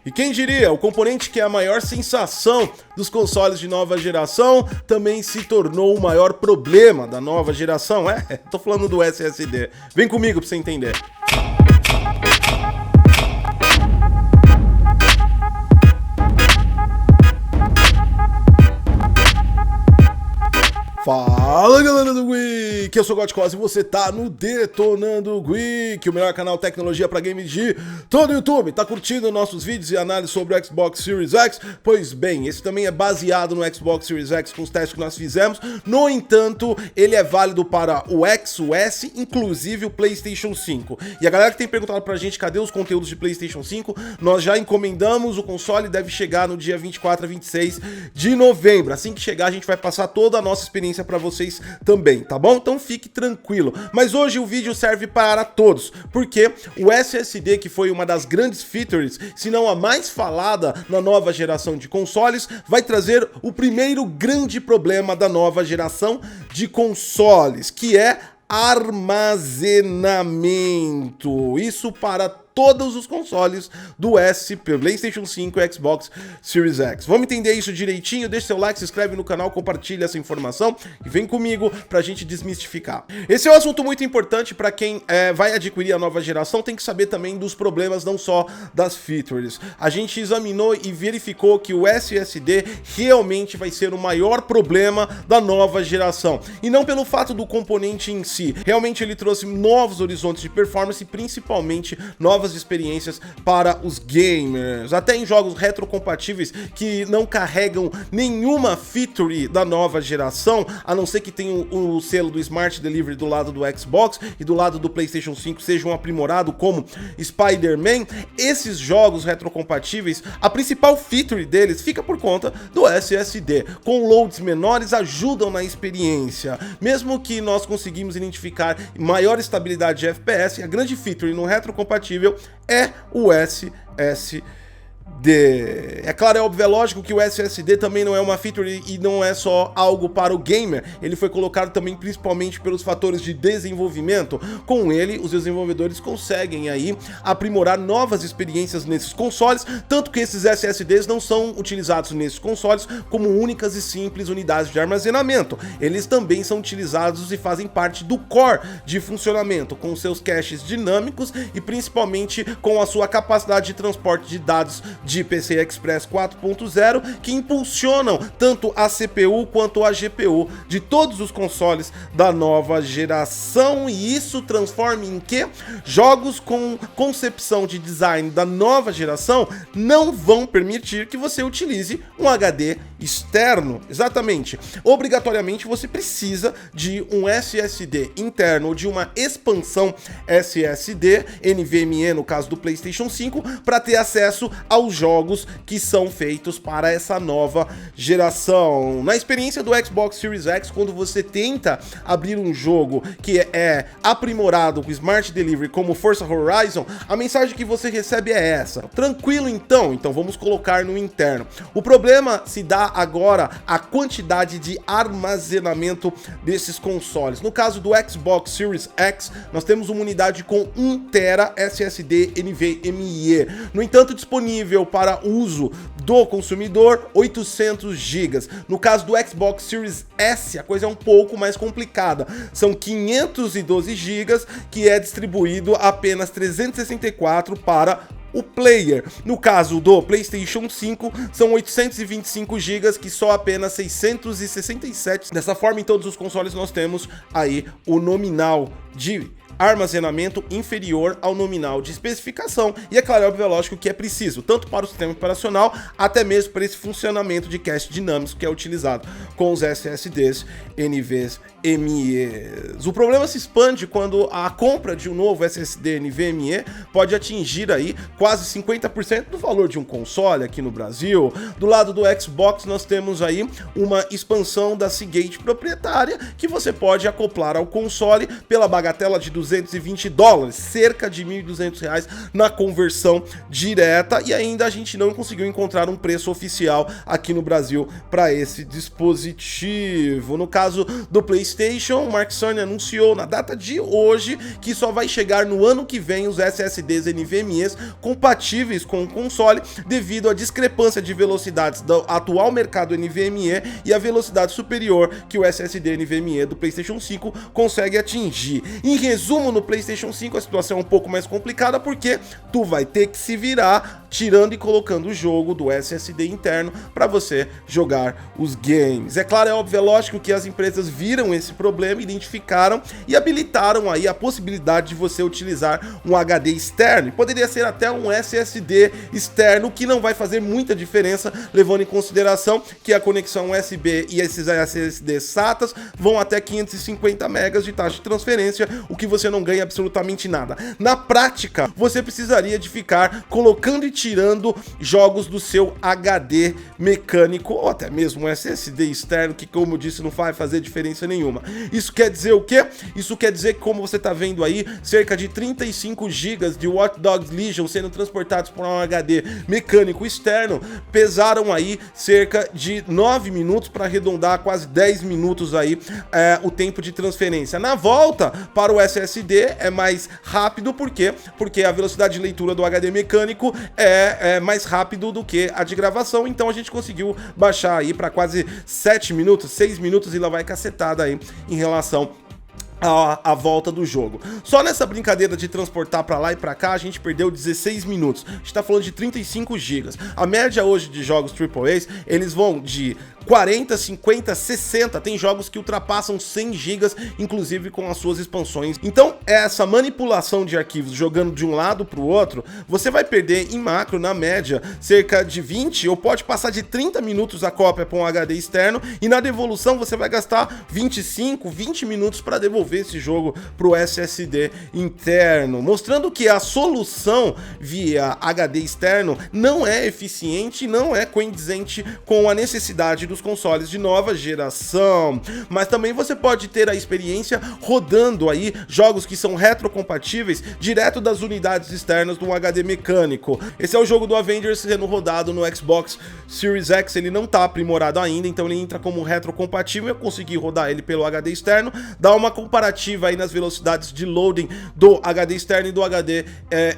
E quem diria, o componente que é a maior sensação dos consoles de nova geração também se tornou o maior problema da nova geração. Tô falando do SSD. Vem comigo pra você entender. Fala galera do Geek, eu sou o Godcos e você tá no Detonando Geek, o melhor canal tecnologia pra games de todo o YouTube. Tá curtindo nossos vídeos e análises sobre o Xbox Series X? Pois bem, esse também é baseado no Xbox Series X com os testes que nós fizemos. No entanto, ele é válido para o X, o S, inclusive o PlayStation 5. E a galera que tem perguntado pra gente cadê os conteúdos de PlayStation 5, nós já encomendamos o console, deve chegar no dia 24 a 26 de novembro. Assim que chegar, a gente vai passar toda a nossa experiência para vocês também, tá bom? Então fique tranquilo. Mas hoje o vídeo serve para todos, porque o SSD, que foi uma das grandes features, se não a mais falada na nova geração de consoles, vai trazer o primeiro grande problema da nova geração de consoles, que é armazenamento. Isso para todos os consoles do PlayStation 5 e Xbox Series X. Vamos entender isso direitinho? Deixa seu like, se inscreve no canal, compartilha essa informação e vem comigo pra gente desmistificar. Esse é um assunto muito importante para quem vai adquirir a nova geração, tem que saber também dos problemas, não só das features. A gente examinou e verificou que o SSD realmente vai ser o maior problema da nova geração. E não pelo fato do componente em si. Realmente ele trouxe novos horizontes de performance e principalmente novas experiências para os gamers, até em jogos retrocompatíveis que não carregam nenhuma feature da nova geração, a não ser que tenham o selo do Smart Delivery do lado do Xbox e do lado do PlayStation 5 sejam aprimorados, como Spider-Man. Esses jogos retrocompatíveis, a principal feature deles fica por conta do SSD. Com loads menores ajudam na experiência, mesmo que nós conseguimos identificar maior estabilidade de FPS, a grande feature no retrocompatível é o SSD. É claro, é óbvio, é lógico que o SSD também não é uma feature e não é só algo para o gamer. Ele foi colocado também principalmente pelos fatores de desenvolvimento. Com ele, os desenvolvedores conseguem aí aprimorar novas experiências nesses consoles, tanto que esses SSDs não são utilizados nesses consoles como únicas e simples unidades de armazenamento. Eles também são utilizados e fazem parte do core de funcionamento, com seus caches dinâmicos e principalmente com a sua capacidade de transporte de dados de PCI Express 4.0, que impulsionam tanto a CPU quanto a GPU de todos os consoles da nova geração, e isso transforma em que jogos com concepção de design da nova geração não vão permitir que você utilize um HD externo. Exatamente, obrigatoriamente você precisa de um SSD interno ou de uma expansão SSD, NVMe no caso do PlayStation 5, para ter acesso aos jogos que são feitos para essa nova geração. Na experiência do Xbox Series X, quando você tenta abrir um jogo que é aprimorado com Smart Delivery como Forza Horizon, a mensagem que você recebe é essa: tranquilo então vamos colocar no interno. O problema se dá agora a quantidade de armazenamento desses consoles. No caso do Xbox Series X, nós temos uma unidade com 1 TB SSD NVMe. No entanto, disponível para uso do consumidor 800 GB. No caso do Xbox Series S, a coisa é um pouco mais complicada. São 512 GB, que é distribuído apenas 364 para o player. No caso do PlayStation 5, são 825 GB, que só apenas 667. Dessa forma, em todos os consoles nós temos aí o nominal de armazenamento inferior ao nominal de especificação, e é claro, é óbvio, é lógico que é preciso, tanto para o sistema operacional, até mesmo para esse funcionamento de cache dinâmico que é utilizado com os SSDs NVMe. O problema se expande quando a compra de um novo SSD NVMe pode atingir aí quase 50% do valor de um console aqui no Brasil. Do lado do Xbox nós temos aí uma expansão da Seagate proprietária que você pode acoplar ao console pela bagatela de $1.220, cerca de R$1.200 na conversão direta, e ainda a gente não conseguiu encontrar um preço oficial aqui no Brasil para esse dispositivo. No caso do PlayStation, o Mark Cerny anunciou na data de hoje que só vai chegar no ano que vem os SSDs NVMe compatíveis com o console, devido à discrepância de velocidades do atual mercado NVMe e a velocidade superior que o SSD NVMe do PlayStation 5 consegue atingir. Em resumo, no PlayStation 5 a situação é um pouco mais complicada, porque tu vai ter que se virar tirando e colocando o jogo do SSD interno para você jogar os games. É claro, é óbvio, é lógico que as empresas viram esse problema, identificaram e habilitaram aí a possibilidade de você utilizar um HD externo. Poderia ser até um SSD externo, que não vai fazer muita diferença, levando em consideração que a conexão USB e esses SSD SATAs vão até 550 megas de taxa de transferência, o que você não ganha absolutamente nada. Na prática, você precisaria de ficar colocando e tirando jogos do seu HD mecânico, ou até mesmo um SSD externo, que, como eu disse, não vai fazer diferença nenhuma. Isso quer dizer o quê? Isso quer dizer que, como você está vendo aí, cerca de 35 GB de Watch Dogs Legion sendo transportados por um HD mecânico externo pesaram aí cerca de 9 minutos, para arredondar quase 10 minutos aí o tempo de transferência. Na volta para o SSD é mais rápido, por quê? Porque a velocidade de leitura do HD mecânico é mais rápido do que a de gravação, então a gente conseguiu baixar aí para quase 7 minutos, 6 minutos, e lá vai cacetada aí em relação a volta do jogo. Só nessa brincadeira de transportar pra lá e pra cá, a gente perdeu 16 minutos. A gente tá falando de 35 GB. A média hoje de jogos AAA, eles vão de 40, 50, 60, tem jogos que ultrapassam 100 GB, inclusive com as suas expansões. Então, essa manipulação de arquivos jogando de um lado para o outro, você vai perder em macro, na média, cerca de 20 ou pode passar de 30 minutos a cópia para um HD externo, e na devolução você vai gastar 25, 20 minutos para devolver esse jogo para o SSD interno, mostrando que a solução via HD externo não é eficiente, não é condizente com a necessidade dos consoles de nova geração. Mas também você pode ter a experiência rodando aí jogos que são retrocompatíveis direto das unidades externas do HD mecânico. Esse é o jogo do Avengers sendo rodado no Xbox Series X. Ele não tá aprimorado ainda, então ele entra como retrocompatível. Eu consegui rodar ele pelo HD externo, dá uma comparativa aí nas velocidades de loading do HD externo e do HD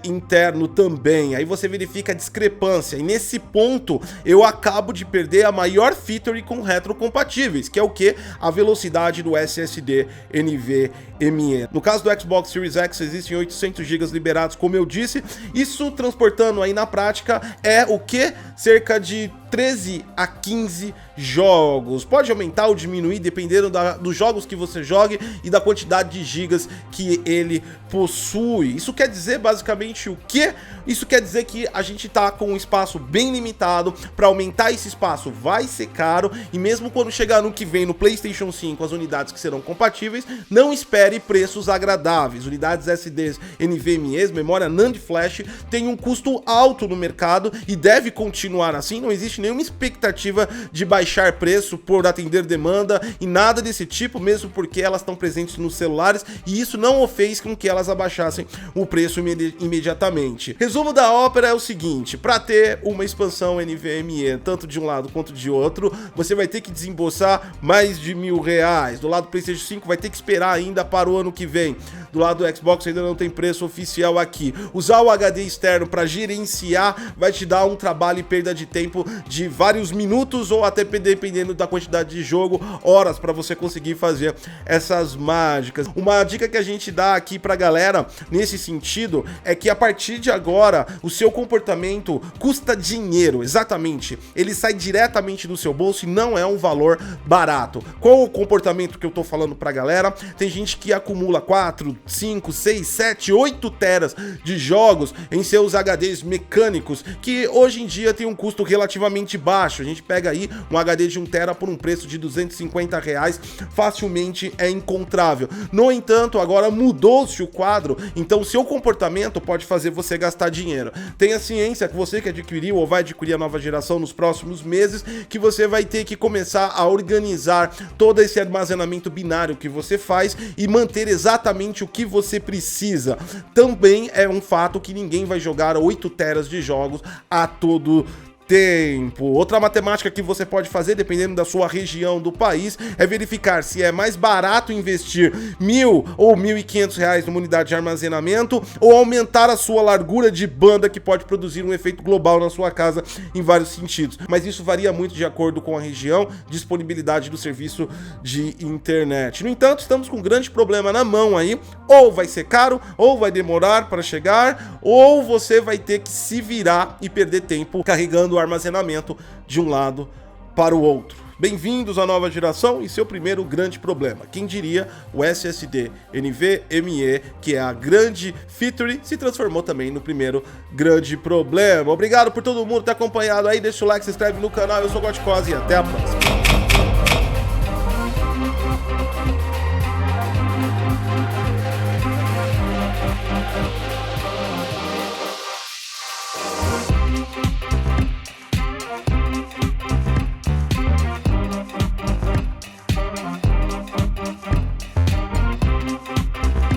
interno também. Aí você verifica a discrepância, e nesse ponto eu acabo de perder a maior feature com retrocompatíveis, que é o que? A velocidade do SSD NVMe. No caso do Xbox Series X, existem 800 GB liberados, como eu disse. Isso transportando aí na prática é o que? Cerca de 13 a 15 jogos. Pode aumentar ou diminuir dependendo dos jogos que você jogue e da quantidade de gigas que ele possui. Isso quer dizer basicamente o quê? Isso quer dizer que a gente tá com um espaço bem limitado. Para aumentar esse espaço vai ser caro, e mesmo quando chegar no que vem no PlayStation 5, as unidades que serão compatíveis, não espere preços agradáveis. Unidades SSDs NVMe, memória NAND Flash, tem um custo alto no mercado e deve continuar assim. Não existe nenhuma expectativa de baixar preço por atender demanda e nada desse tipo, mesmo porque elas estão presentes nos celulares, e isso não fez com que elas abaixassem o preço imediatamente. Resumo da ópera é o seguinte: para ter uma expansão NVMe tanto de um lado quanto de outro, você vai ter que desembolsar mais de R$1.000. Do lado do PlayStation 5 vai ter que esperar ainda para o ano que vem. Do lado do Xbox ainda não tem preço oficial aqui. Usar o HD externo para gerenciar vai te dar um trabalho e perda de tempo de vários minutos, ou até, dependendo da quantidade de jogo, horas, para você conseguir fazer essas mágicas. Uma dica que a gente dá aqui pra galera nesse sentido é que a partir de agora o seu comportamento custa dinheiro, exatamente, ele sai diretamente do seu bolso e não é um valor barato. Qual o comportamento que eu tô falando pra galera? Tem gente que acumula 4, 5, 6, 7, 8 teras de jogos em seus HDs mecânicos, que hoje em dia tem um custo relativamente baixo. A gente pega aí um HD de 1 tera por um preço de R$250, facilmente é encontrável. No entanto, agora mudou-se o quadro, então seu comportamento pode fazer você gastar dinheiro. Tenha ciência que você que adquiriu ou vai adquirir a nova geração nos próximos meses, que você vai ter que começar a organizar todo esse armazenamento binário que você faz e manter exatamente o o que você precisa. Também é um fato que ninguém vai jogar 8 teras de jogos a todo tempo. Outra matemática que você pode fazer, dependendo da sua região do país, é verificar se é mais barato investir R$1.000 ou R$1.500 numa unidade de armazenamento ou aumentar a sua largura de banda, que pode produzir um efeito global na sua casa em vários sentidos. Mas isso varia muito de acordo com a região, disponibilidade do serviço de internet. No entanto, estamos com um grande problema na mão aí. Ou vai ser caro, ou vai demorar para chegar, ou você vai ter que se virar e perder tempo carregando o armazenamento de um lado para o outro. Bem-vindos à nova geração e seu primeiro grande problema. Quem diria, o SSD NVMe, que é a grande feature, se transformou também no primeiro grande problema. Obrigado por todo mundo ter acompanhado aí, deixa o like, se inscreve no canal, eu sou o Gotcose e até a próxima.